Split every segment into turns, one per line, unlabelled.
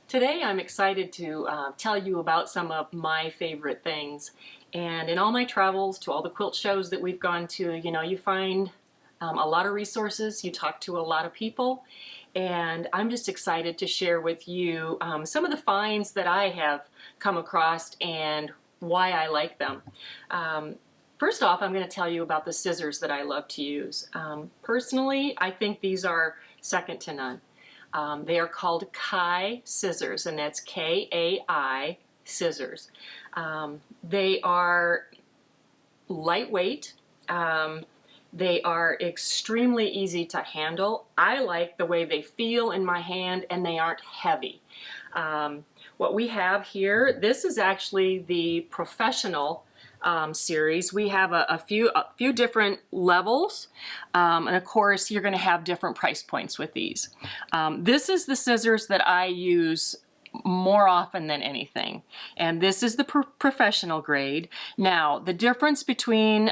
Today I'm excited to tell you about some of my favorite things. And in all my travels to all the quilt shows that we've gone to, you find a lot of resources, you talk to a lot of people, and I'm just excited to share with you some of the finds that I have come across and why I like them. First off, I'm going to tell you about the scissors that I love to use. Personally, I think these are second to none. They are called Kai scissors, and that's K-A-I scissors. They are lightweight. They are extremely easy to handle. I like the way they feel in my hand, and they aren't heavy. What we have here, this is actually the professional series. We have a few different levels, and of course you're going to have different price points with these. This is the scissors that I use more often than anything, and this is the professional grade. Now the difference between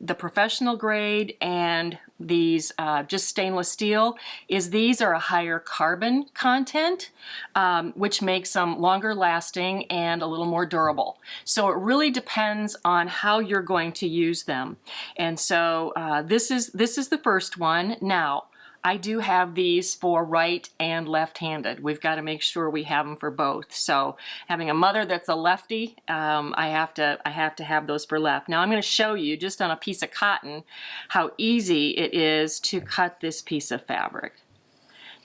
the professional grade and these just stainless steel is these are a higher carbon content, which makes them longer lasting and a little more durable. So it really depends on how you're going to use them. And so this is the first one. Now I do have these for right and left-handed. We've got to make sure we have them for both. So having a mother that's a lefty, I have to have those for left. Now I'm going to show you just on a piece of cotton how easy it is to cut this piece of fabric.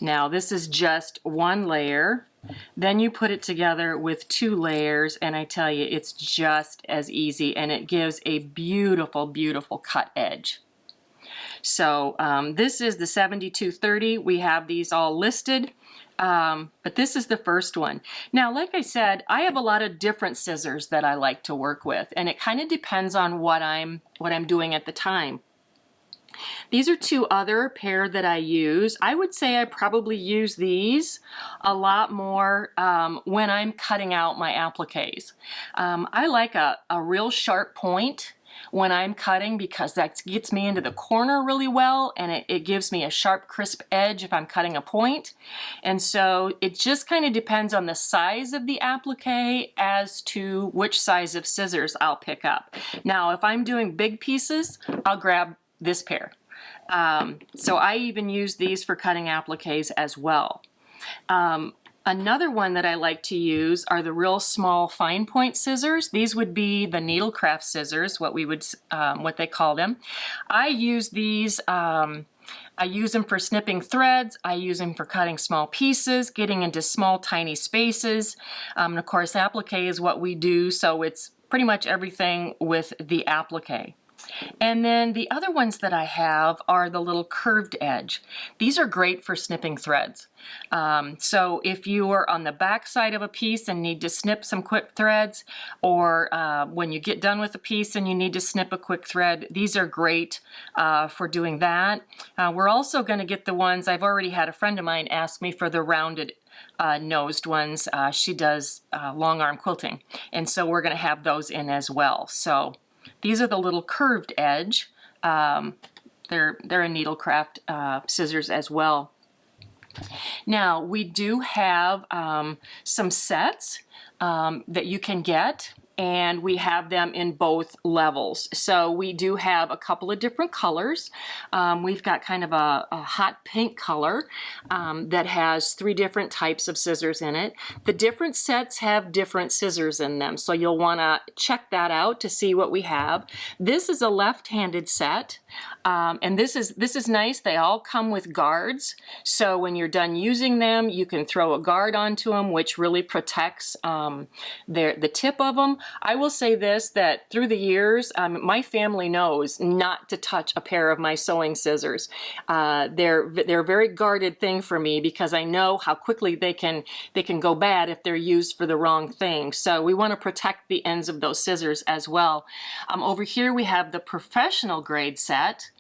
Now this is just one layer. Then you put it together with 2 layers, and I tell you, it's just as easy, and it gives a beautiful, beautiful cut edge. So this is the 7230. We have these all listed, but this is the first one. Now, like I said, I have a lot of different scissors that I like to work with, and it kind of depends on what I'm doing at the time. These are 2 other pair that I use. I would say I probably use these a lot more when I'm cutting out my appliques. I like a real sharp point when I'm cutting, because that gets me into the corner really well, and it gives me a sharp, crisp edge if I'm cutting a point. And so it just kind of depends on the size of the applique as to which size of scissors I'll pick up. Now if I'm doing big pieces, I'll grab this pair. So I even use these for cutting appliques as well. Another one that I like to use are the real small fine point scissors. These would be the Eddycrest scissors, what they call them. I use these. I use them for snipping threads. I use them for cutting small pieces, getting into small, tiny spaces. And of course, applique is what we do, so it's pretty much everything with the applique. And then the other ones that I have are the little curved edge. These are great for snipping threads. So if you are on the back side of a piece and need to snip some quick threads, or when you get done with a piece and you need to snip a quick thread, these are great for doing that. We're also going to get the ones, I've already had a friend of mine ask me for the rounded nosed ones. She does long arm quilting, and so we're going to have those in as well. So these are the little curved edge. They're a Eddycrest scissors as well. Now we do have some sets that you can get, and we have them in both levels. So we do have a couple of different colors. We've got kind of a hot pink color that has 3 different types of scissors in it. The different sets have different scissors in them, so you'll want to check that out to see what we have. This is a left-handed set, and this is nice. They all come with guards, so when you're done using them, you can throw a guard onto them, which really protects the tip of them. I will say this, that through the years, my family knows not to touch a pair of my sewing scissors. They're a very guarded thing for me, because I know how quickly they can go bad if they're used for the wrong thing. So we want to protect the ends of those scissors as well. Over here we have the professional grade set.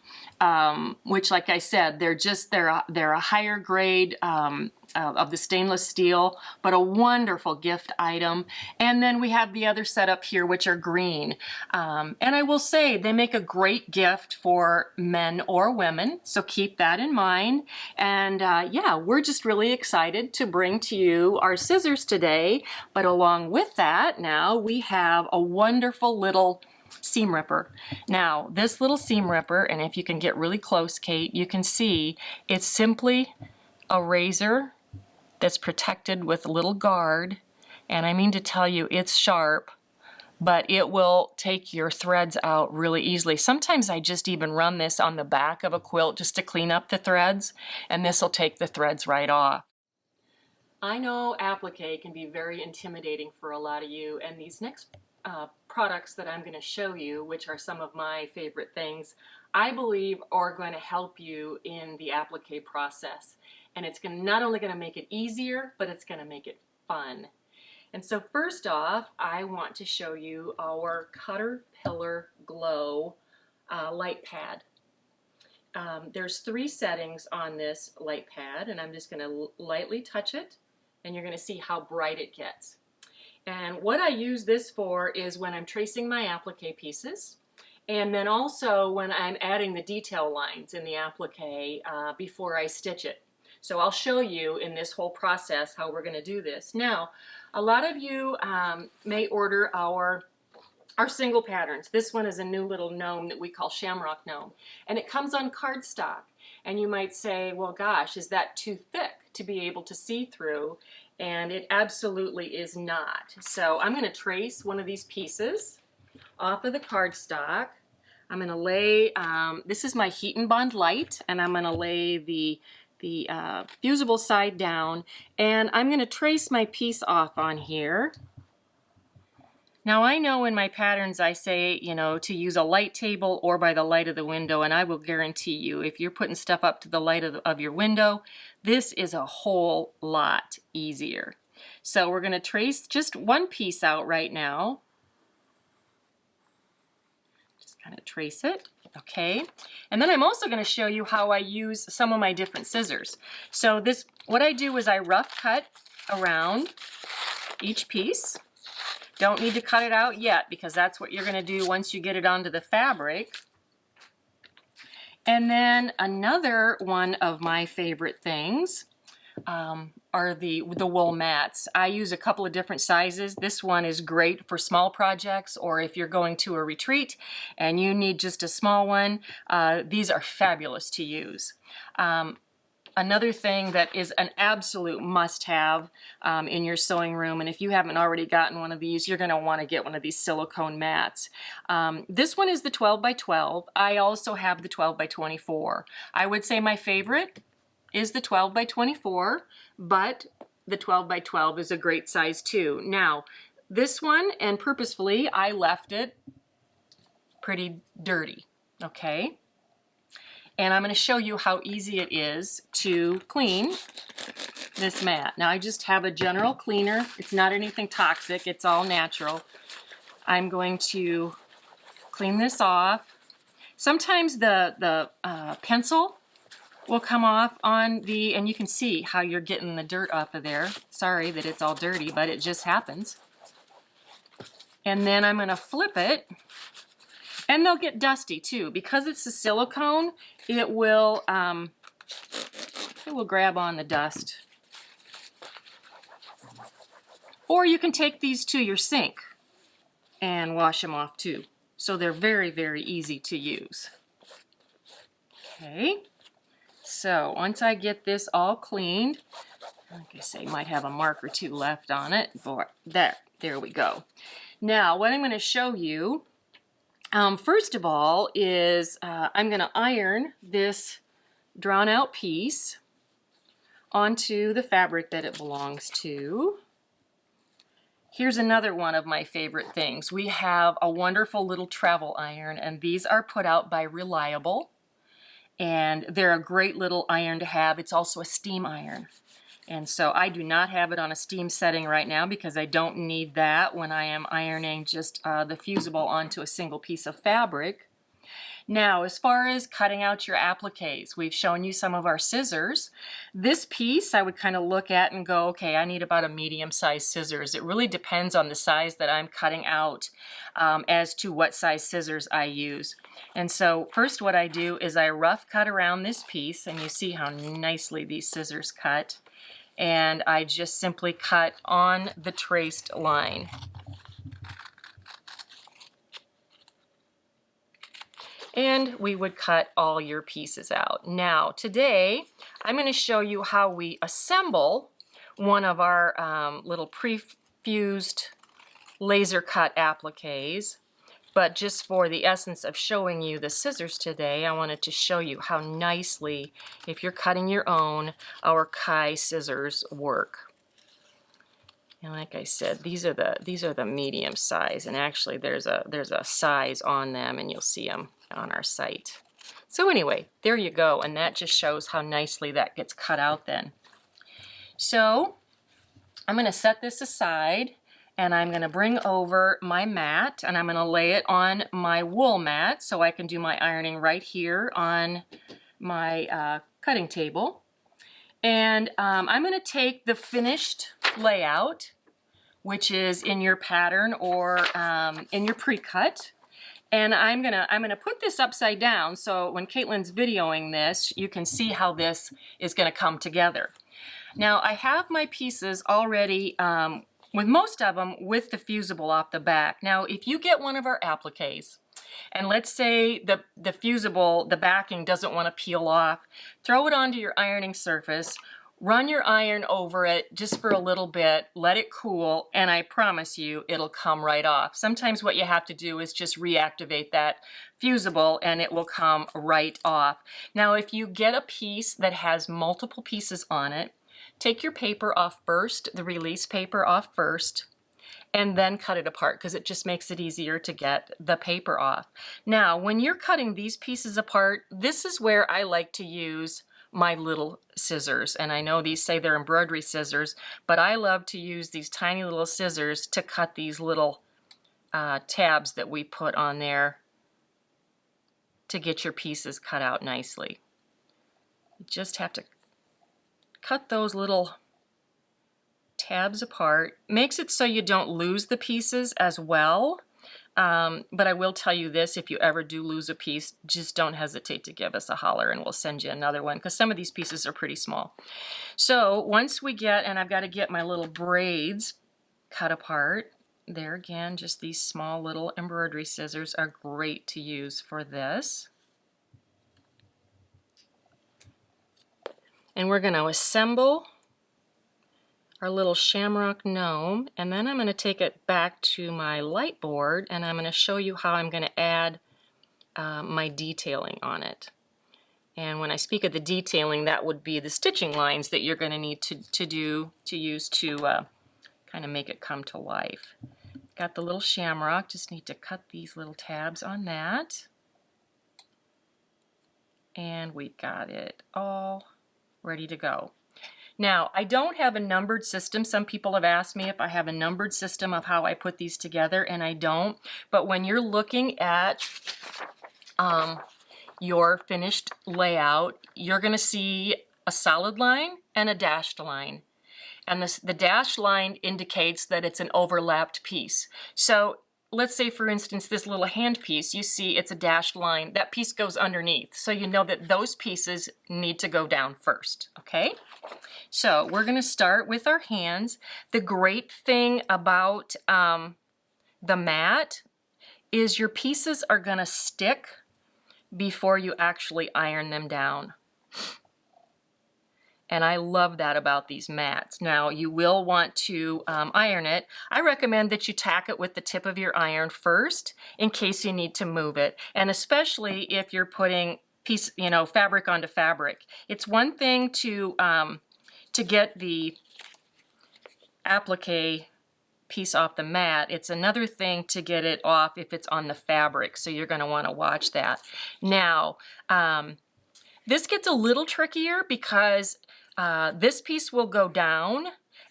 which, like I said, they're a higher grade of the stainless steel, but a wonderful gift item. And then we have the other setup here, which are green. And I will say they make a great gift for men or women, so keep that in mind. And yeah, we're just really excited to bring to you our scissors today. But along with that, now we have a wonderful little seam ripper. Now, this little seam ripper, and if you can get really close, Kate, you can see it's simply a razor that's protected with a little guard. And I mean to tell you, it's sharp, but it will take your threads out really easily. Sometimes I just even run this on the back of a quilt just to clean up the threads, and this will take the threads right off. I know applique can be very intimidating for a lot of you, and these next products that I'm going to show you, which are some of my favorite things, I believe are going to help you in the applique process. And it's not only going to make it easier, but it's going to make it fun. And so first off, I want to show you our Caterpillar Glow light pad. There's 3 settings on this light pad, and I'm just going to lightly touch it, and you're going to see how bright it gets. And what I use this for is when I'm tracing my applique pieces, and then also when I'm adding the detail lines in the applique before I stitch it. So I'll show you in this whole process how we're going to do this. Now, a lot of you may order our single patterns. This one is a new little gnome that we call Shamrock Gnome, and it comes on cardstock. And you might say, well, gosh, is that too thick to be able to see through? And it absolutely is not. So I'm going to trace one of these pieces off of the cardstock. I'm going to lay, this is my Heat and Bond light, and I'm going to lay the fusible side down, and I'm going to trace my piece off on here. Now I know in my patterns I say, you know, to use a light table or by the light of the window, and I will guarantee you if you're putting stuff up to the light of your window, this is a whole lot easier. So we're going to trace just one piece out right now. Just kind of trace it. Okay, and then I'm also going to show you how I use some of my different scissors. So what I do is I rough cut around each piece. Don't need to cut it out yet because that's what you're going to do once you get it onto the fabric. And then another one of my favorite things are the wool mats. I use a couple of different sizes. This one is great for small projects, or if you're going to a retreat and you need just a small one, these are fabulous to use. Another thing that is an absolute must-have in your sewing room, and if you haven't already gotten one of these, you're going to want to get one of these silicone mats. This one is the 12 by 12. I also have the 12 by 24. I would say my favorite is the 12 by 24, but the 12 by 12 is a great size too. Now, this one, and purposefully, I left it pretty dirty, okay? And I'm going to show you how easy it is to clean this mat. Now I just have a general cleaner. It's not anything toxic. It's all natural. I'm going to clean this off. Sometimes the pencil will come off on the, and you can see how you're getting the dirt off of there. Sorry that it's all dirty, but it just happens. And then I'm going to flip it. And they'll get dusty too. Because it's a silicone, it will grab on the dust. Or you can take these to your sink and wash them off too. So they're very, very easy to use. Okay, so once I get this all cleaned, like I say, might have a mark or two left on it. There we go. Now, what I'm going to show you first of all is I'm going to iron this drawn out piece onto the fabric that it belongs to. Here's another one of my favorite things. We have a wonderful little travel iron, and these are put out by Reliable, and they're a great little iron to have. It's also a steam iron. And so I do not have it on a steam setting right now because I don't need that when I am ironing just the fusible onto a single piece of fabric. Now, as far as cutting out your appliques, we've shown you some of our scissors. This piece I would kind of look at and go, okay, I need about a medium-sized scissors. It really depends on the size that I'm cutting out as to what size scissors I use. And so first what I do is I rough cut around this piece, and you see how nicely these scissors cut. And I just simply cut on the traced line. And we would cut all your pieces out. Now, today, I'm going to show you how we assemble one of our little pre-fused laser cut appliques. But just for the essence of showing you the scissors today, I wanted to show you how nicely, if you're cutting your own, our Kai scissors work. And like I said, these are the medium size, and actually there's a size on them, and you'll see them on our site. So anyway, there you go, and that just shows how nicely that gets cut out then. So I'm going to set this aside, and I'm going to bring over my mat, and I'm going to lay it on my wool mat so I can do my ironing right here on my cutting table. And I'm going to take the finished layout, which is in your pattern or in your pre-cut, and I'm gonna put this upside down so when Caitlin's videoing this, you can see how this is going to come together. Now I have my pieces already, with most of them, with the fusible off the back. Now if you get one of our appliques, and let's say the fusible, the backing doesn't want to peel off, throw it onto your ironing surface, run your iron over it just for a little bit, let it cool, and I promise you it'll come right off. Sometimes what you have to do is just reactivate that fusible and it will come right off. Now if you get a piece that has multiple pieces on it, take your paper off first, the release paper off first, and then cut it apart because it just makes it easier to get the paper off. Now when you're cutting these pieces apart, this is where I like to use my little scissors, and I know these say they're embroidery scissors, but I love to use these tiny little scissors to cut these little tabs that we put on there to get your pieces cut out nicely. You just have to cut those little tabs apart. Makes it so you don't lose the pieces as well. But I will tell you this, if you ever do lose a piece, just don't hesitate to give us a holler and we'll send you another one because some of these pieces are pretty small. So once we get, and I've got to get my little braids cut apart, there again, just these small little embroidery scissors are great to use for this. And we're going to assemble our little shamrock gnome, and then I'm going to take it back to my light board and I'm going to show you how I'm going to add my detailing on it. And when I speak of the detailing, that would be the stitching lines that you're going to need to use to kind of make it come to life. Got the little shamrock, just need to cut these little tabs on that. And we've got it all ready to go. Now, I don't have a numbered system. Some people have asked me if I have a numbered system of how I put these together, and I don't. But when you're looking at your finished layout, you're going to see a solid line and a dashed line. And the dashed line indicates that it's an overlapped piece. So let's say, for instance, this little hand piece, you see it's a dashed line. That piece goes underneath. So you know that those pieces need to go down first, okay? So we're going to start with our hands. The great thing about the mat is your pieces are going to stick before you actually iron them down. And I love that about these mats. Now you will want to iron it. I recommend that you tack it with the tip of your iron first in case you need to move it. And especially if you're putting fabric onto fabric. It's one thing to get the applique piece off the mat. It's another thing to get it off if it's on the fabric. So you're going to want to watch that. Now, this gets a little trickier because this piece will go down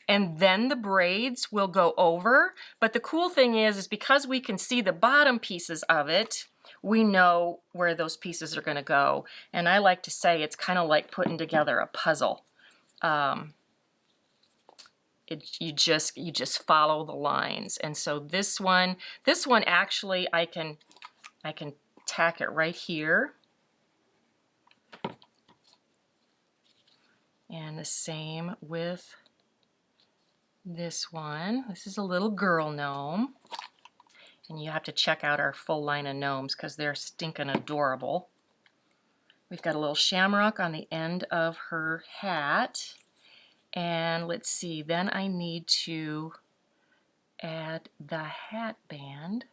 and then the braids will go over. But the cool thing is because we can see the bottom pieces of it, we know where those pieces are going to go. And I like to say it's kind of like putting together a puzzle. You just follow the lines. And so this one actually I can tack it right here. And the same with this one. This is a little girl gnome. And you have to check out our full line of gnomes because they're stinking adorable. We've got a little shamrock on the end of her hat. And let's see, then I need to add the hat band.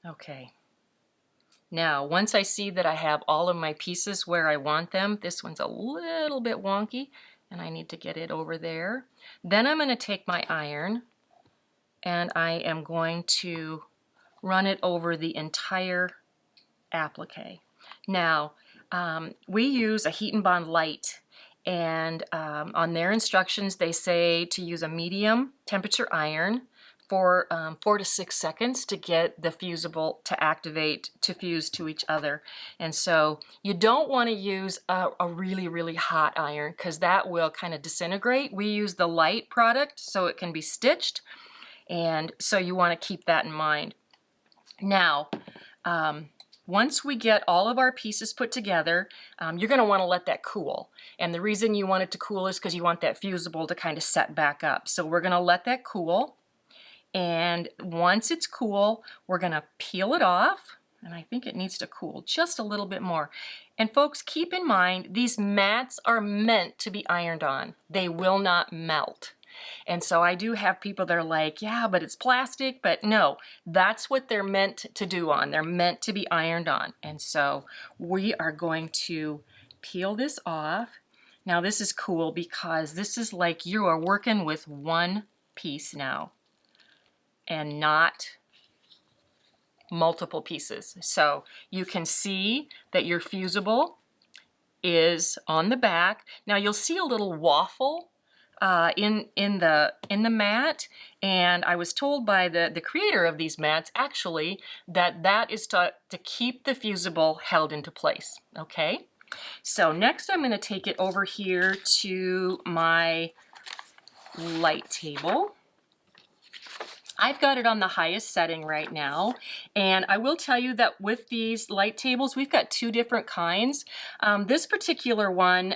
Okay. Now, once I see that I have all of my pieces where I want them, this one's a little bit wonky, and I need to get it over there. Then I'm going to take my iron, and I am going to run it over the entire applique. Now, we use a Heat and Bond Light, and on their instructions they say to use a medium temperature iron for 4 to 6 seconds to get the fusible to activate, to fuse to each other. And so you don't want to use a really, really hot iron because that will kind of disintegrate. We use the light product so it can be stitched, and so you want to keep that in mind. Now, once we get all of our pieces put together, you're going to want to let that cool. And the reason you want it to cool is because you want that fusible to kind of set back up. So we're going to let that cool. And once it's cool, we're going to peel it off. And I think it needs to cool just a little bit more. And folks, keep in mind, these mats are meant to be ironed on. They will not melt. And so I do have people that are like, yeah, but it's plastic. But no, that's what they're meant to do on. They're meant to be ironed on. And so we are going to peel this off. Now this is cool because this is like you are working with one piece now and not multiple pieces. So you can see that your fusible is on the back. Now you'll see a little waffle in the mat, and I was told by the creator of these mats actually that is to keep the fusible held into place. Okay, so next I'm going to take it over here to my light table. I've got it on the highest setting right now, and I will tell you that with these light tables, we've got two different kinds. This particular one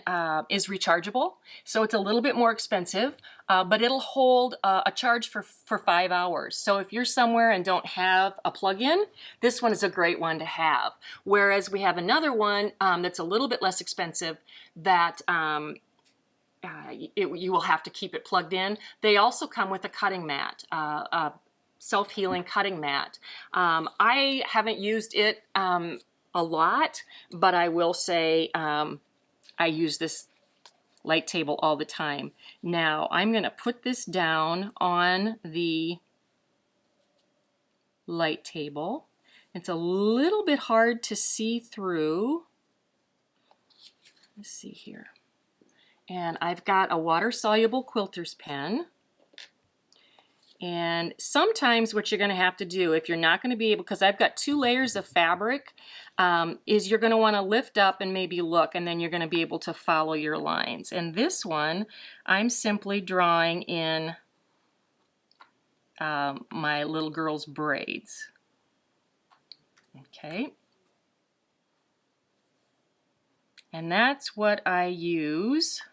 is rechargeable, so it's a little bit more expensive, but it'll hold a charge for 5 hours. So if you're somewhere and don't have a plug-in, this one is a great one to have. Whereas we have another one that's a little bit less expensive that you will have to keep it plugged in. They also come with a cutting mat, a self-healing cutting mat. I haven't used it a lot, but I will say I use this light table all the time. Now I'm going to put this down on the light table. It's a little bit hard to see through. Let's see here. And I've got a water-soluble quilter's pen. And sometimes what you're going to have to do, if you're not going to be able, because I've got 2 layers of fabric, is you're going to want to lift up and maybe look, and then you're going to be able to follow your lines. And this one, I'm simply drawing in my little girl's braids. Okay. And that's what I use.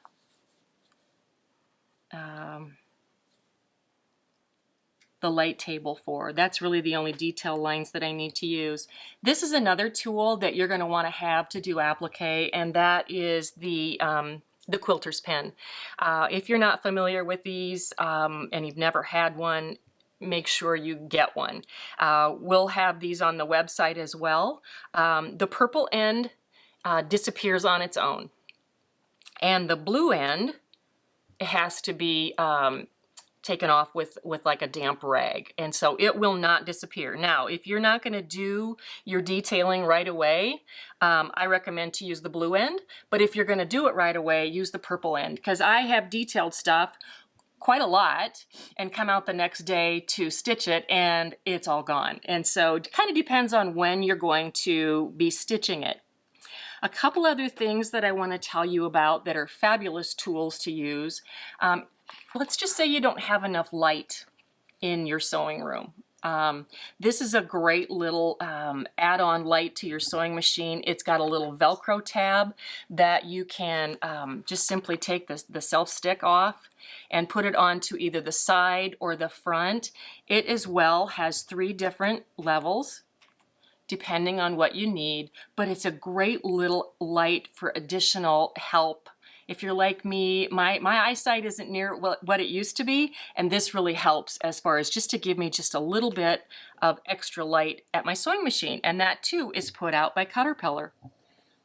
The light table for. That's really the only detail lines that I need to use. This is another tool that you're going to want to have to do applique, and that is the quilter's pen. If you're not familiar with these and you've never had one, make sure you get one. We'll have these on the website as well. The purple end disappears on its own, and the blue end, it has to be taken off with like a damp rag, and so it will not disappear. Now, if you're not going to do your detailing right away, I recommend to use the blue end, but if you're going to do it right away, use the purple end, because I have detailed stuff quite a lot and come out the next day to stitch it and it's all gone. And so it kind of depends on when you're going to be stitching it. A couple other things that I want to tell you about that are fabulous tools to use. Let's just say you don't have enough light in your sewing room. This is a great little add-on light to your sewing machine. It's got a little Velcro tab that you can just simply take the self-stick off and put it onto either the side or the front. It as well has 3 different levels depending on what you need, but it's a great little light for additional help. If you're like me, my eyesight isn't near what it used to be, and this really helps as far as just to give me just a little bit of extra light at my sewing machine, and that too is put out by Caterpillar.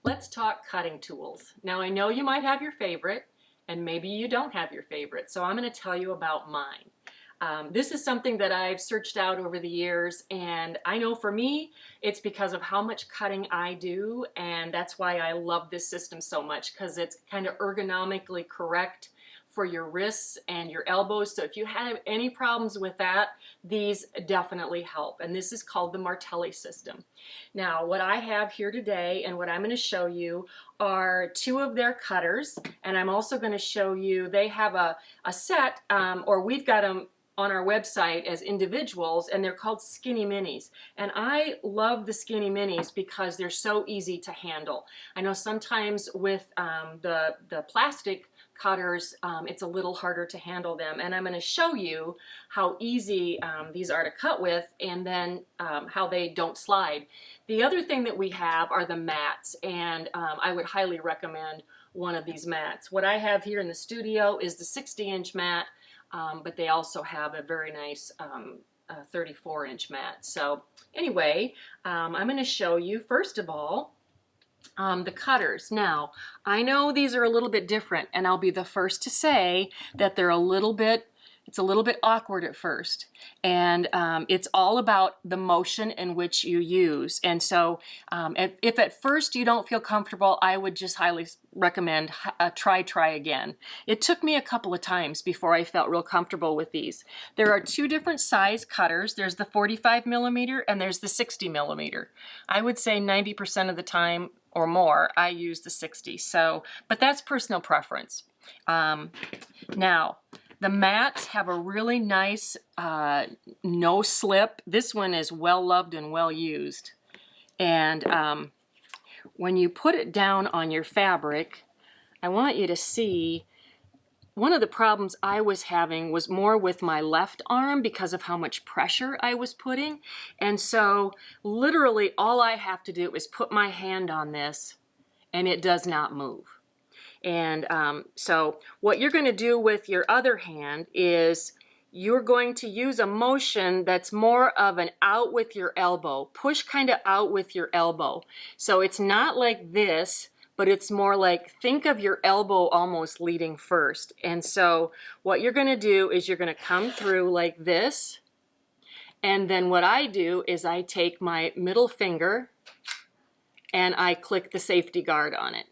Let's talk cutting tools. Now I know you might have your favorite, and maybe you don't have your favorite, so I'm going to tell you about mine. This is something that I've searched out over the years, and I know for me it's because of how much cutting I do, and that's why I love this system so much, because it's kind of ergonomically correct for your wrists and your elbows. So if you have any problems with that, these definitely help, and this is called the Martelli system. Now what I have here today and what I'm going to show you are 2 of their cutters, and I'm also going to show you they have a set, or we've got them on our website as individuals, and they're called Skinny Minis. And I love the Skinny Minis because they're so easy to handle. I know sometimes with the plastic cutters, it's a little harder to handle them, and I'm going to show you how easy these are to cut with, and then how they don't slide. The other thing that we have are the mats, and I would highly recommend one of these mats. What I have here in the studio is the 60-inch mat, but they also have a very nice 34-inch mat. So anyway, I'm going to show you first of all the cutters. Now I know these are a little bit different, and I'll be the first to say that they're it's a little bit awkward at first, and it's all about the motion in which you use. And so if at first you don't feel comfortable, I would just highly recommend try again. It took me a couple of times before I felt real comfortable with these. There are 2 different size cutters. There's the 45mm and there's the 60mm. I would say 90% of the time or more I use the 60. So, but that's personal preference. Now, the mats have a really nice no slip. This one is well loved and well used. And when you put it down on your fabric, I want you to see one of the problems I was having was more with my left arm because of how much pressure I was putting. And so literally all I have to do is put my hand on this and it does not move. And so what you're going to do with your other hand is you're going to use a motion that's more of an out with your elbow. Push kind of out with your elbow. So it's not like this, but it's more like, think of your elbow almost leading first. And so what you're going to do is you're going to come through like this. And then what I do is I take my middle finger and I click the safety guard on it.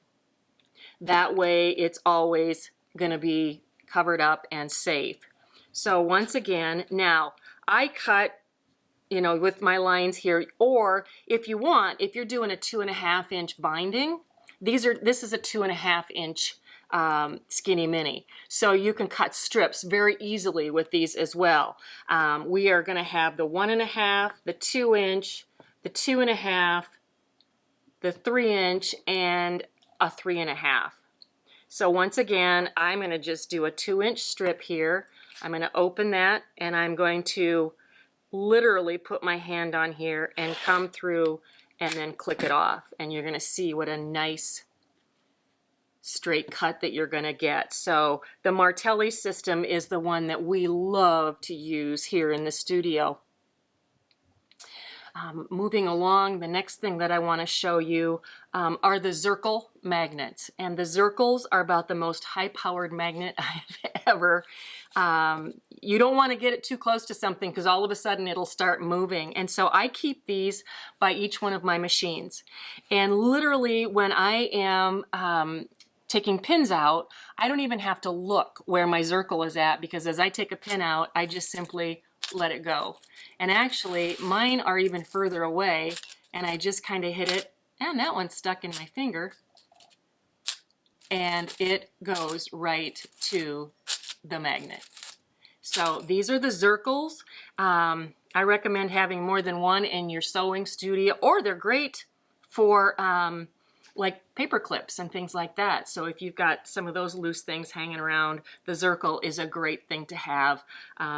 That way it's always going to be covered up and safe. So once again, now I cut, you know, with my lines here, or if you want, if you're doing a 2.5-inch binding, this is a 2.5-inch Skinny Mini. So you can cut strips very easily with these as well. We are going to have the 1.5, the 2-inch, the 2.5, the 3-inch, and a 3.5. So once again, I'm going to just do a 2-inch strip here. I'm going to open that and I'm going to literally put my hand on here and come through and then click it off. And you're going to see what a nice straight cut that you're going to get. So the Martelli system is the one that we love to use here in the studio. Moving along, the next thing that I want to show you are the Zircle magnets. And the Zircles are about the most high-powered magnet I've ever you don't want to get it too close to something because all of a sudden it'll start moving. And so I keep these by each one of my machines. And literally when I am taking pins out, I don't even have to look where my zircle is at, because as I take a pin out, I just simply let it go. And actually mine are even further away, and I just kind of hit it, and that one's stuck in my finger, and it goes right to the magnet. So these are the zircles. I recommend having more than one in your sewing studio, or they're great for like paper clips and things like that. So if you've got some of those loose things hanging around, the zircle is a great thing to have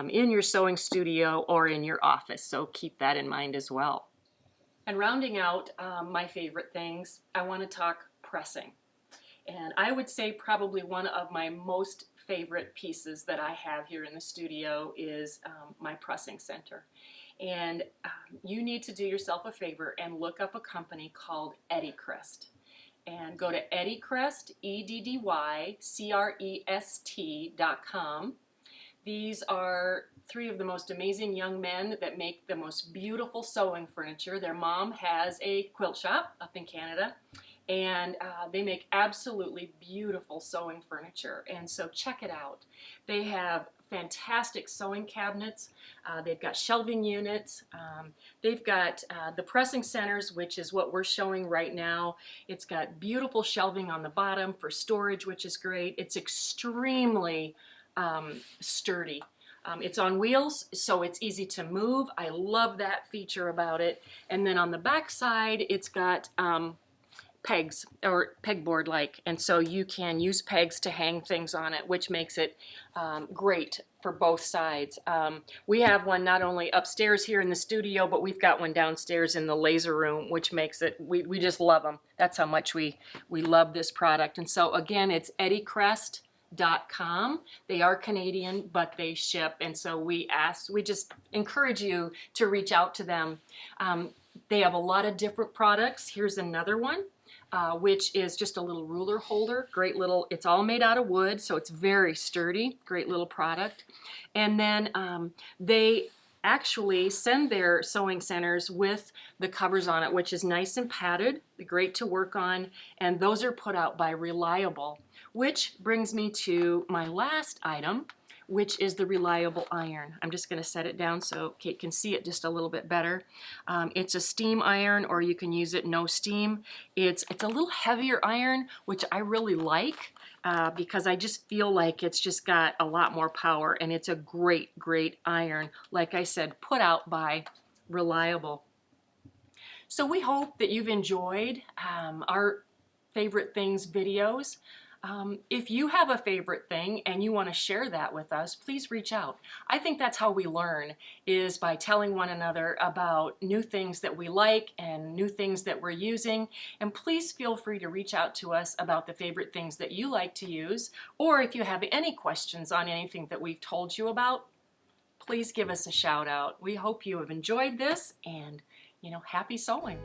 in your sewing studio or in your office. So keep that in mind as well. And rounding out my favorite things, I want to talk pressing. And I would say probably one of my most favorite pieces that I have here in the studio is my pressing center. And you need to do yourself a favor and look up a company called Eddycrest. And go to Eddycrest, EDDYCREST.com. These are three of the most amazing young men that make the most beautiful sewing furniture. Their mom has a quilt shop up in Canada, and they make absolutely beautiful sewing furniture. And so check it out. They have fantastic sewing cabinets. They've got shelving units. They've got the pressing centers, which is what we're showing right now. It's got beautiful shelving on the bottom for storage, which is great. It's extremely sturdy. It's on wheels, so it's easy to move. I love that feature about it. And then on the back side, it's got pegs, or pegboard like, and so you can use pegs to hang things on it, which makes it great for both sides. We have one not only upstairs here in the studio, but we've got one downstairs in the laser room, which makes it, we just love them. That's how much we love this product. And so again, it's Eddycrest.com. They are Canadian, but they ship, and so we just encourage you to reach out to them. They have a lot of different products. Here's another one, which is just a little ruler holder. Great little, it's all made out of wood, so it's very sturdy. Great little product. And then they actually send their sewing centers with the covers on it, which is nice and padded, great to work on, and those are put out by Reliable, which brings me to my last item, which is the Reliable iron. I'm just going to set it down so Kate can see it just a little bit better. It's a steam iron, or you can use it no steam. It's a little heavier iron, which I really like because I just feel like it's just got a lot more power, and it's a great, great iron. Like I said, put out by Reliable. So we hope that you've enjoyed our favorite things videos. If you have a favorite thing and you want to share that with us, please reach out. I think that's how we learn, is by telling one another about new things that we like and new things that we're using. And please feel free to reach out to us about the favorite things that you like to use, or if you have any questions on anything that we've told you about, please give us a shout out. We hope you have enjoyed this, and happy sewing.